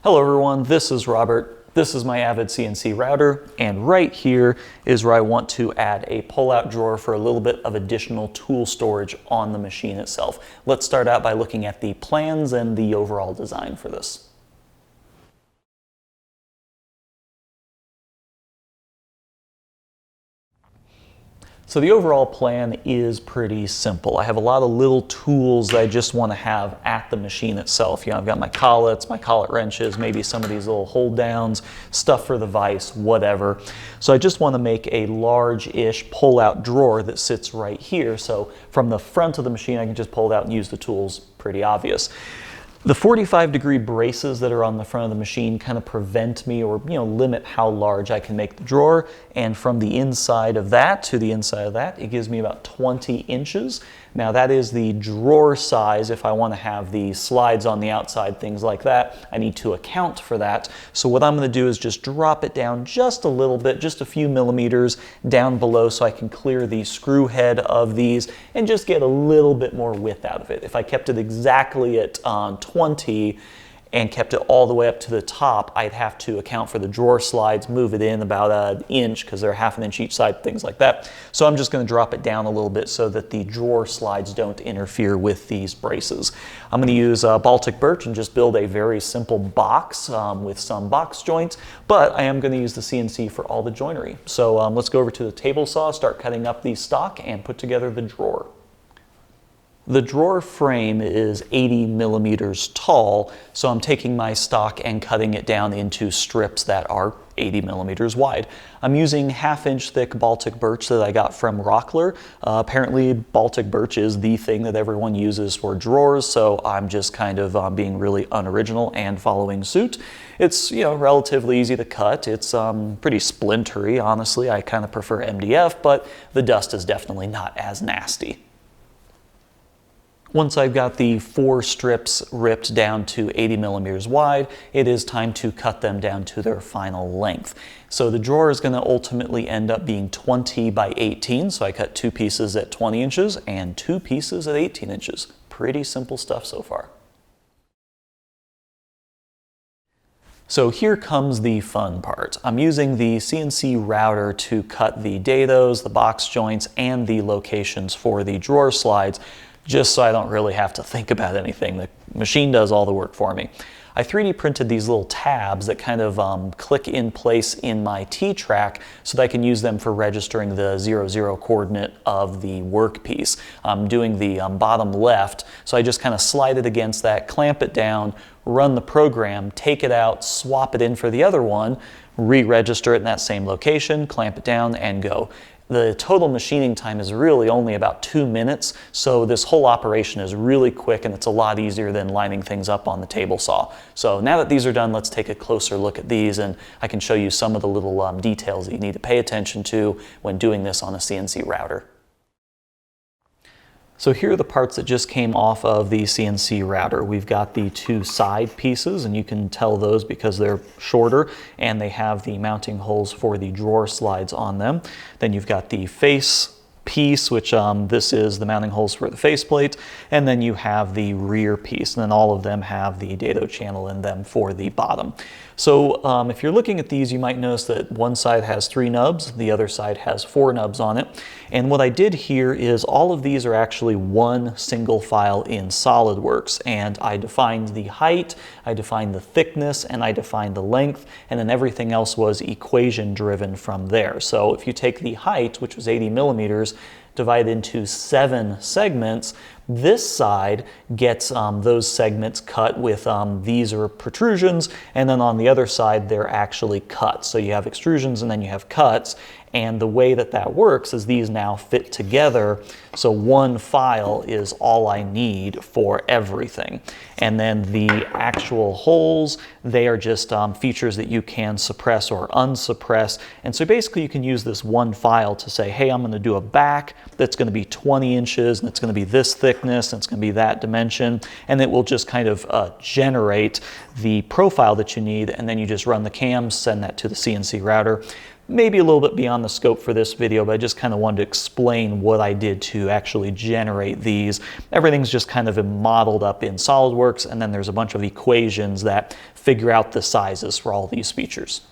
Hello everyone, this is Robert. This is my Avid CNC router, and right here is where I want to add a pull-out drawer for a little bit of additional tool storage on the machine itself. Let's start out by looking at the plans and the overall design for this. So the overall plan is pretty simple. I have a lot of little tools that I just want to have at the machine itself. You know, I've got my collets, my collet wrenches, maybe some of these little hold downs, stuff for the vise, whatever. So I just want to make a large-ish pull-out drawer that sits right here. So from the front of the machine, I can just pull it out and use the tools. Pretty obvious. The 45-degree braces that are on the front of the machine kind of prevent me or limit how large I can make the drawer, and from the inside of that to the inside of that, it gives me about 20 inches. Now that is the drawer size. If I want to have the slides on the outside, things like that, I need to account for that. So what I'm going to do is just drop it down just a little bit, just a few millimeters down below, so I can clear the screw head of these and just get a little bit more width out of it. If I kept it exactly at 20 and kept it all the way up to the top, I'd have to account for the drawer slides, move it in about an inch because they're ½ inch each side, things like that. So I'm just going to drop it down a little bit so that the drawer slides don't interfere with these braces. I'm going to use Baltic birch and just build a very simple box with some box joints, but I am going to use the CNC for all the joinery. So let's go over to the table saw, start cutting up the stock, and put together the drawer. The drawer frame is 80 millimeters tall, so I'm taking my stock and cutting it down into strips that are 80 millimeters wide. I'm using ½ inch thick Baltic birch that I got from Rockler. Apparently Baltic birch is the thing that everyone uses for drawers, so I'm just kind of being really unoriginal and following suit. It's relatively easy to cut. It's pretty splintery, honestly. I kind of prefer MDF, but the dust is definitely not as nasty. Once I've got the 4 strips ripped down to 80 millimeters wide, it is time to cut them down to their final length. So the drawer is going to ultimately end up being 20 by 18, so I cut 2 pieces at 20 inches and 2 pieces at 18 inches. Pretty simple stuff so far. So here comes the fun part. I'm using the CNC router to cut the dados, the box joints, and the locations for the drawer slides, just so I don't really have to think about anything. The machine does all the work for me. I 3D printed these little tabs that kind of click in place in my T-track so that I can use them for registering the 0, coordinate of the workpiece. I'm doing the bottom left, so I just kind of slide it against that, clamp it down, run the program, take it out, swap it in for the other one, re-register it in that same location, clamp it down, and go. The total machining time is really only about 2 minutes, so this whole operation is really quick and it's a lot easier than lining things up on the table saw. So now that these are done, let's take a closer look at these, and I can show you some of the little details that you need to pay attention to when doing this on a CNC router. So here are the parts that just came off of the CNC router. We've got the 2 side pieces, and you can tell those because they're shorter and they have the mounting holes for the drawer slides on them. Then you've got the face piece, which this is the mounting holes for the faceplate, and then you have the rear piece, and then all of them have the dado channel in them for the bottom. So if you're looking at these, you might notice that one side has 3 nubs, the other side has 4 nubs on it. And what I did here is all of these are actually one single file in SolidWorks, and I defined the height, I defined the thickness, and I defined the length, and then everything else was equation driven from there. So if you take the height, which was 80 millimeters, divide into 7 segments, this side gets those segments cut with these are protrusions, and then on the other side they're actually cuts. So you have extrusions and then you have cuts, and the way that that works is these now fit together, so one file is all I need for everything. And then the actual holes, they are just features that you can suppress or unsuppress, and so basically you can use this one file to say, hey, I'm going to do a back that's going to be 20 inches and it's going to be this thickness and it's going to be that dimension, and it will just kind of generate the profile that you need, and then you just run the cams, send that to the CNC router. maybe a little bit beyond the scope for this video, but I just kind of wanted to explain what I did to actually generate these. Everything's just kind of modeled up in SolidWorks, and then there's a bunch of equations that figure out the sizes for all these features.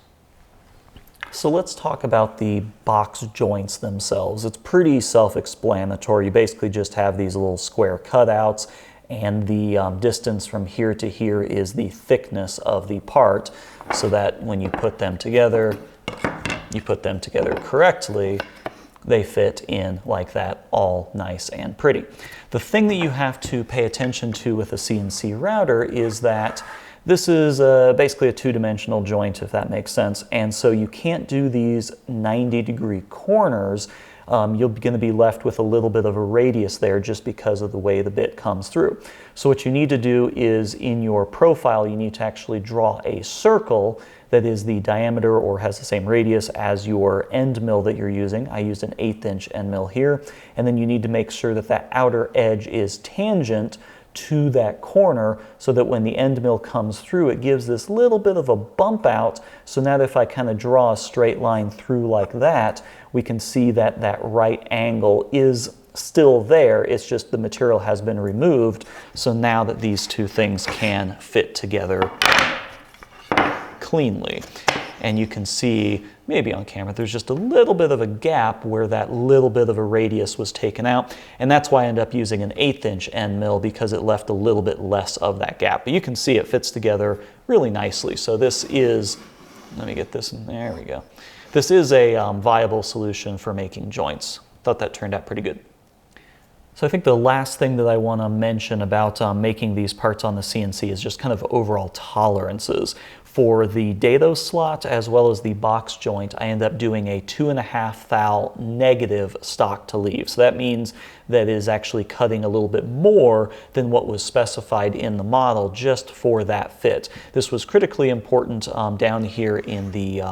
So let's talk about the box joints themselves. It's pretty self-explanatory. You basically just have these little square cutouts, and the distance from here to here is the thickness of the part, so that when you put them together correctly, they fit in like that, all nice and pretty. The thing that you have to pay attention to with a CNC router is that this is basically a two-dimensional joint, if that makes sense, and so you can't do these 90-degree corners. You're going to be left with a little bit of a radius there just because of the way the bit comes through. So what you need to do is, in your profile, you need to actually draw a circle that is the diameter or has the same radius as your end mill that you're using. I used an 1/8 inch end mill here, and then you need to make sure that that outer edge is tangent to that corner, so that when the end mill comes through, it gives this little bit of a bump out. So now if I kind of draw a straight line through like that, we can see that that right angle is still there. It's just the material has been removed. So now that these two things can fit together cleanly. And you can see, maybe on camera, there's just a little bit of a gap where that little bit of a radius was taken out. And that's why I ended up using an 1/8 inch end mill, because it left a little bit less of that gap. But you can see it fits together really nicely. So this is, let me get this in, there we go. This is a viable solution for making joints. Thought that turned out pretty good. So I think the last thing that I want to mention about making these parts on the CNC is just kind of overall tolerances. For the dado slot as well as the box joint, I end up doing a 2.5 thou negative stock to leave. So that means that it is actually cutting a little bit more than what was specified in the model just for that fit. This was critically important down here in the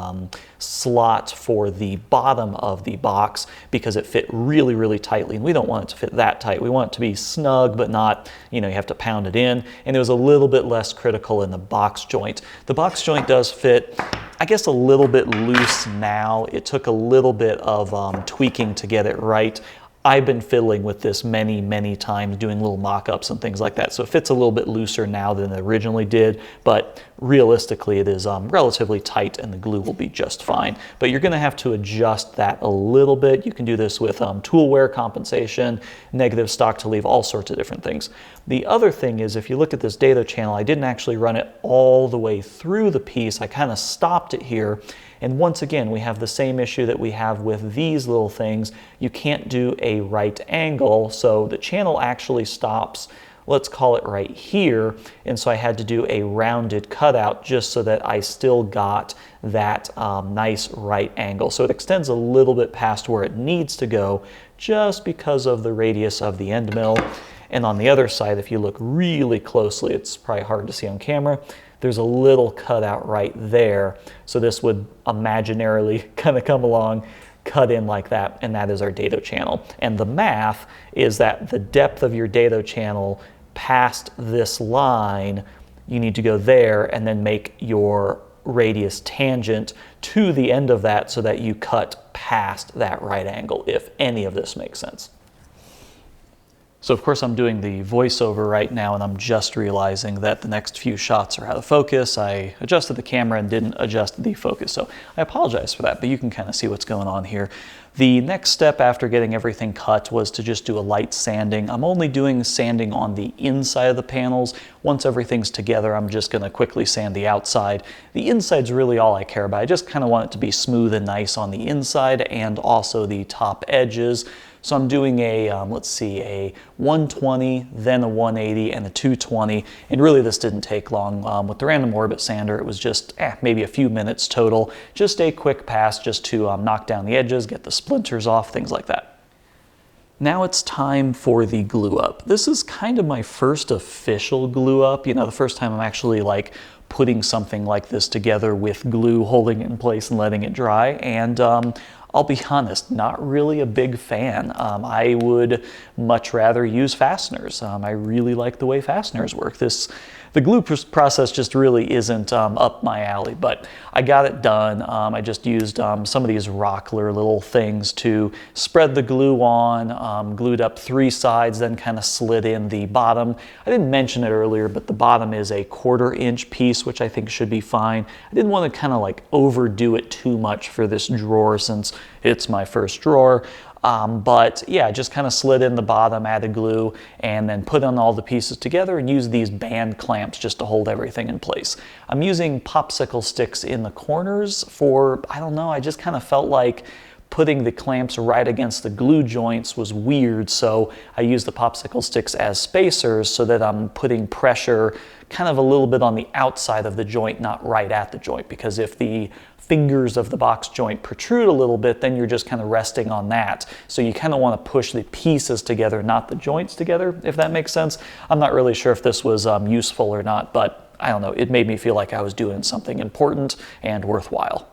slot for the bottom of the box, because it fit really, really tightly, and we don't want it to fit that tight. We want it to be snug, but not, you have to pound it in, and it was a little bit less critical in the box joint. The box joint does fit, I guess, a little bit loose now. It took a little bit of tweaking to get it right. I've been fiddling with this many, many times, doing little mock-ups and things like that. So it fits a little bit looser now than it originally did, but realistically it is relatively tight, and the glue will be just fine. But you're gonna have to adjust that a little bit. You can do this with tool wear compensation, negative stock to leave, all sorts of different things. The other thing is, if you look at this dado channel, I didn't actually run it all the way through the piece. I kind of stopped it here. And once again, we have the same issue that we have with these little things. You can't do a right angle, so the channel actually stops, let's call it right here, and so I had to do a rounded cutout just so that I still got that nice right angle. So it extends a little bit past where it needs to go, just because of the radius of the end mill. And on the other side, if you look really closely, it's probably hard to see on camera, there's a little cutout right there. So this would imaginarily kind of come along, cut in like that, and that is our dado channel. And the math is that the depth of your dado channel past this line, you need to go there and then make your radius tangent to the end of that, so that you cut past that right angle, if any of this makes sense. So of course I'm doing the voiceover right now, and I'm just realizing that the next few shots are out of focus. I adjusted the camera and didn't adjust the focus, so I apologize for that, but you can kind of see what's going on here. The next step after getting everything cut was to just do a light sanding. I'm only doing sanding on the inside of the panels. Once everything's together, I'm just going to quickly sand the outside. The inside's really all I care about. I just kind of want it to be smooth and nice on the inside, and also the top edges. So I'm doing a, let's see, a 120, then a 180, and a 220. And really this didn't take long. With the random orbit sander, it was just maybe a few minutes total. Just a quick pass just to knock down the edges, get the splinters off, things like that. Now it's time for the glue up. This is kind of my first official glue up. The first time I'm actually like putting something like this together with glue, holding it in place and letting it dry. And I'll be honest, not really a big fan. I would much rather use fasteners. I really like the way fasteners work. This The glue process just really isn't up my alley, but I got it done. I just used some of these Rockler little things to spread the glue on, glued up 3 sides, then kind of slid in the bottom. I didn't mention it earlier, but the bottom is a 1/4 inch piece, which I think should be fine. I didn't want to kind of like overdo it too much for this drawer since it's my first drawer. But yeah, just kind of slid in the bottom, added glue, and then put on all the pieces together and use these band clamps just to hold everything in place. I'm using popsicle sticks in the corners for, I don't know, I just kind of felt like putting the clamps right against the glue joints was weird, so I used the popsicle sticks as spacers so that I'm putting pressure kind of a little bit on the outside of the joint, not right at the joint, because if the fingers of the box joint protrude a little bit, then you're just kind of resting on that. So you kind of want to push the pieces together, not the joints together, if that makes sense. I'm not really sure if this was useful or not, but I don't know, it made me feel like I was doing something important and worthwhile.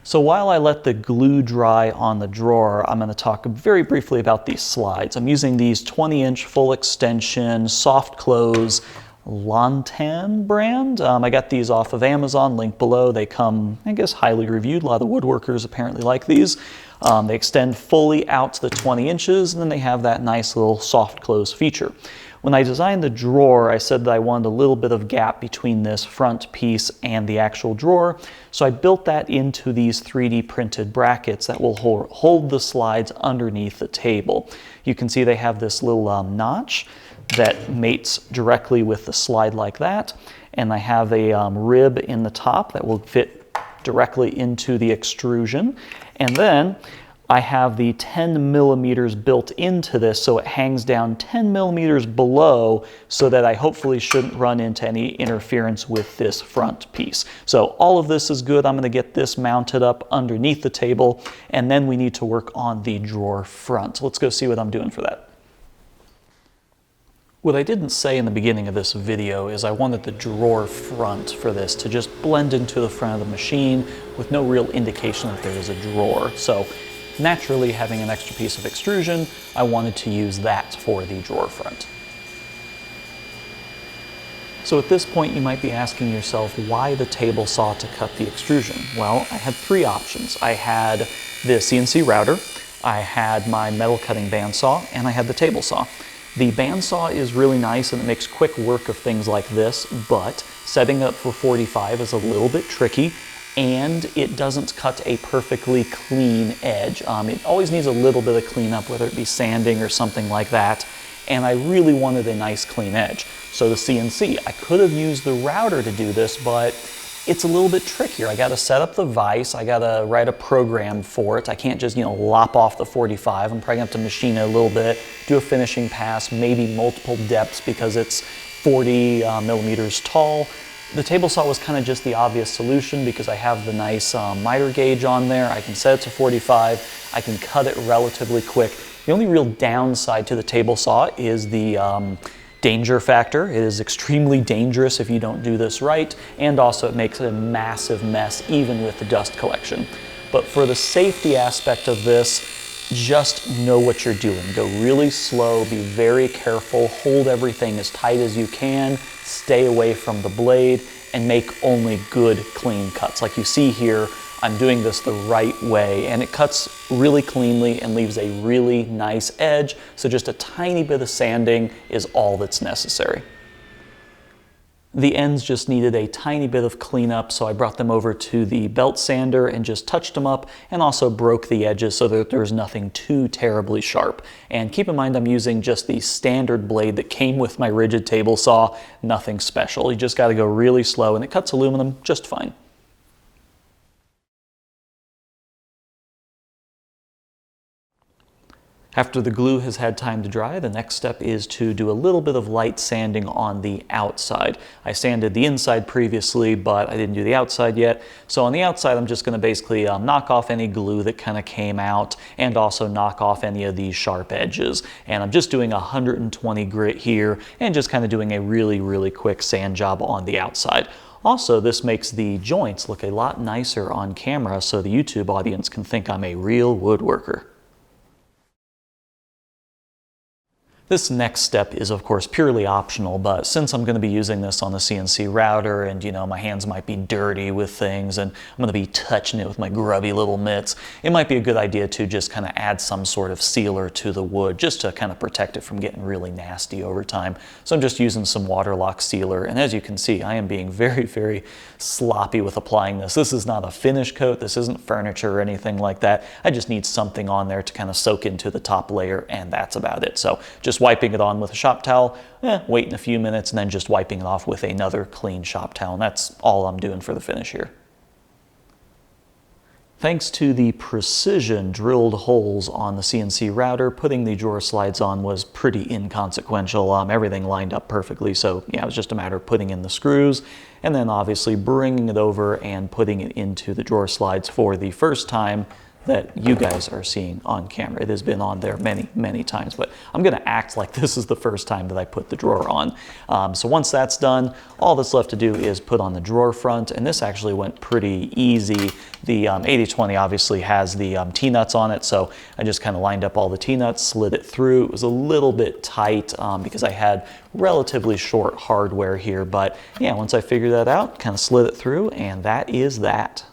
So while I let the glue dry on the drawer, I'm going to talk very briefly about these slides. I'm using these 20-inch full extension, soft close, Lantan brand. I got these off of Amazon, link below. They come, I guess, highly reviewed. A lot of woodworkers apparently like these. They extend fully out to the 20 inches, and then they have that nice little soft close feature. When I designed the drawer, I said that I wanted a little bit of gap between this front piece and the actual drawer, so I built that into these 3D printed brackets that will hold the slides underneath the table. You can see they have this little notch that mates directly with the slide like that, and I have a rib in the top that will fit directly into the extrusion, and then I have the 10 millimeters built into this, so it hangs down 10 millimeters below so that I hopefully shouldn't run into any interference with this front piece. So all of this is good. I'm going to get this mounted up underneath the table, and then we need to work on the drawer front. So let's go see what I'm doing for that. What I didn't say in the beginning of this video is I wanted the drawer front for this to just blend into the front of the machine with no real indication that there is a drawer. So naturally, having an extra piece of extrusion, I wanted to use that for the drawer front. So at this point, you might be asking yourself, why the table saw to cut the extrusion? Well, I had 3 options. I had the CNC router, I had my metal cutting bandsaw, and I had the table saw. The bandsaw is really nice and it makes quick work of things like this, but setting up for 45 is a little bit tricky, and it doesn't cut a perfectly clean edge. It always needs a little bit of cleanup, whether it be sanding or something like that, and I really wanted a nice clean edge. So the CNC, I could have used the router to do this, but it's a little bit trickier. I gotta set up the vise, I gotta write a program for it. I can't just, lop off the 45. I'm probably gonna have to machine it a little bit, do a finishing pass, maybe multiple depths because it's 40 millimeters tall. The table saw was kind of just the obvious solution because I have the nice miter gauge on there. I can set it to 45. I can cut it relatively quick. The only real downside to the table saw is the danger factor. It is extremely dangerous if you don't do this right, and also it makes a massive mess even with the dust collection. But for the safety aspect of this, just know what you're doing. Go really slow, be very careful, hold everything as tight as you can, stay away from the blade, and make only good, clean cuts. Like you see here, I'm doing this the right way, and it cuts really cleanly and leaves a really nice edge, so just a tiny bit of sanding is all that's necessary. The ends just needed a tiny bit of cleanup, so I brought them over to the belt sander and just touched them up, and also broke the edges so that there's nothing too terribly sharp. And keep in mind, I'm using just the standard blade that came with my rigid table saw, nothing special. You just gotta go really slow, and it cuts aluminum just fine. After the glue has had time to dry, the next step is to do a little bit of light sanding on the outside. I sanded the inside previously, but I didn't do the outside yet. So on the outside, I'm just going to basically knock off any glue that kind of came out, and also knock off any of these sharp edges. And I'm just doing 120 grit here, and just kind of doing a really quick sand job on the outside. Also, this makes the joints look a lot nicer on camera, so the YouTube audience can think I'm a real woodworker. This next step is of course purely optional, but since I'm going to be using this on the CNC router and my hands might be dirty with things and I'm going to be touching it with my grubby little mitts, it might be a good idea to just kind of add some sort of sealer to the wood just to kind of protect it from getting really nasty over time. So I'm just using some waterlock sealer, and as you can see, I am being very, very sloppy with applying this. This is not a finish coat, this isn't furniture or anything like that. I just need something on there to kind of soak into the top layer, and that's about it. So just wiping it on with a shop towel, waiting a few minutes, and then just wiping it off with another clean shop towel, and that's all I'm doing for the finish here. Thanks to the precision drilled holes on the CNC router, putting the drawer slides on was pretty inconsequential. Everything lined up perfectly, so yeah, it was just a matter of putting in the screws and then obviously bringing it over and putting it into the drawer slides for the first time that you guys are seeing on camera. It has been on there many, many times, but I'm gonna act like this is the first time that I put the drawer on. So once that's done, all that's left to do is put on the drawer front, and this actually went pretty easy. The 80-20 obviously has the T-nuts on it, so I just kind of lined up all the T-nuts, slid it through. It was a little bit tight because I had relatively short hardware here, but yeah, once I figured that out, kind of slid it through, and that is that.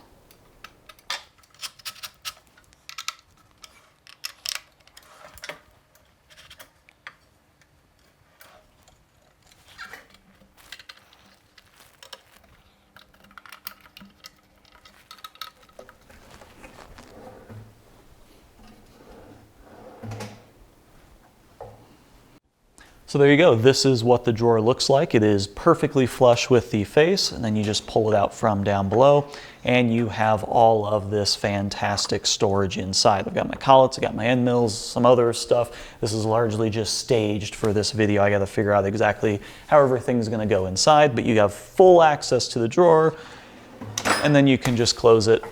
So there you go. This is what the drawer looks like. It is perfectly flush with the face, and then you just pull it out from down below, and you have all of this fantastic storage inside. I've got my collets, I've got my end mills, some other stuff. This is largely just staged for this video. I got to figure out exactly how everything's going to go inside, but you have full access to the drawer, and then you can just close it,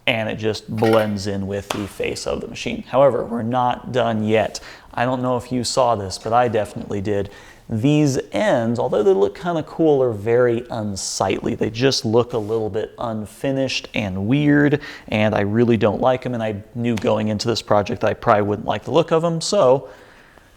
and it just blends in with the face of the machine. However, we're not done yet. I don't know if you saw this, but I definitely did. These ends, although they look kind of cool, are very unsightly. They just look a little bit unfinished and weird, and I really don't like them, and I knew going into this project I probably wouldn't like the look of them, so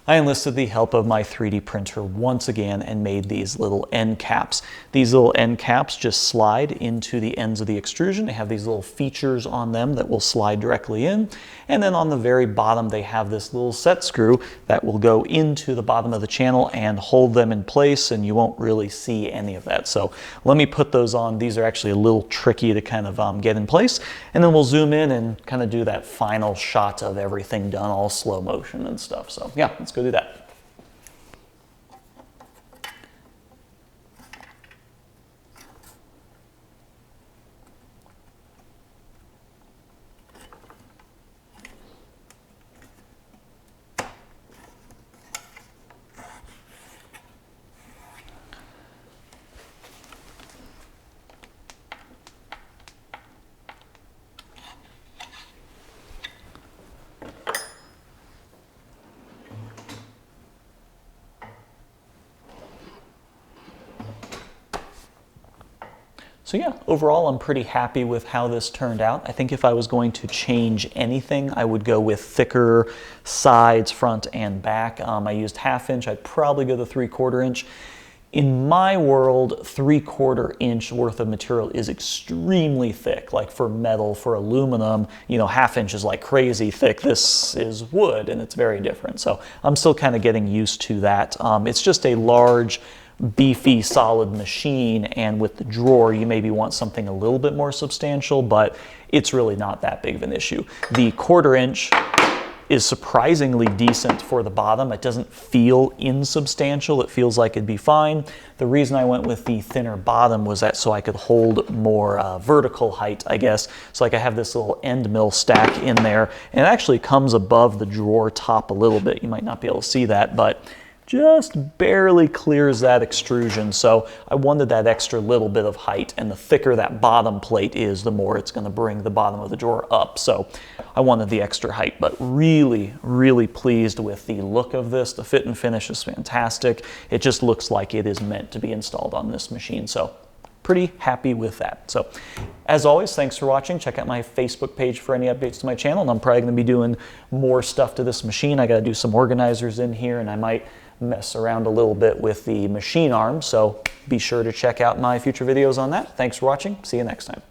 I enlisted the help of my 3D printer once again and made these little end caps. These little end caps just slide into the ends of the extrusion. They have these little features on them that will slide directly in. And then on the very bottom, they have this little set screw that will go into the bottom of the channel and hold them in place, and you won't really see any of that. So let me put those on. These are actually a little tricky to kind of get in place. And then we'll zoom in and kind of do that final shot of everything done, all slow motion and stuff. So yeah, let's go do that. So yeah, overall I'm pretty happy with how this turned out. I think if I was going to change anything, I would go with thicker sides, front and back. I used 1/2 inch, I'd probably go the 3/4 inch. In my world, 3/4 inch worth of material is extremely thick. Like for metal, for aluminum, 1/2 inch is like crazy thick. This is wood and it's very different. So I'm still kind of getting used to that. It's just a large, beefy, solid machine, and with the drawer you maybe want something a little bit more substantial, but it's really not that big of an issue. The 1/4 inch is surprisingly decent for the bottom. It doesn't feel insubstantial. It feels like it'd be fine. The reason I went with the thinner bottom was that so I could hold more vertical height, I guess. So like I have this little end mill stack in there, and it actually comes above the drawer top a little bit. You might not be able to see that, but just barely clears that extrusion. So I wanted that extra little bit of height, and the thicker that bottom plate is, the more it's gonna bring the bottom of the drawer up. So I wanted the extra height, but really, really pleased with the look of this. The fit and finish is fantastic. It just looks like it is meant to be installed on this machine. So pretty happy with that. So as always, thanks for watching. Check out my Facebook page for any updates to my channel, and I'm probably going to be doing more stuff to this machine. I got to do some organizers in here, and I might mess around a little bit with the machine arm, so be sure to check out my future videos on that. Thanks for watching. See you next time.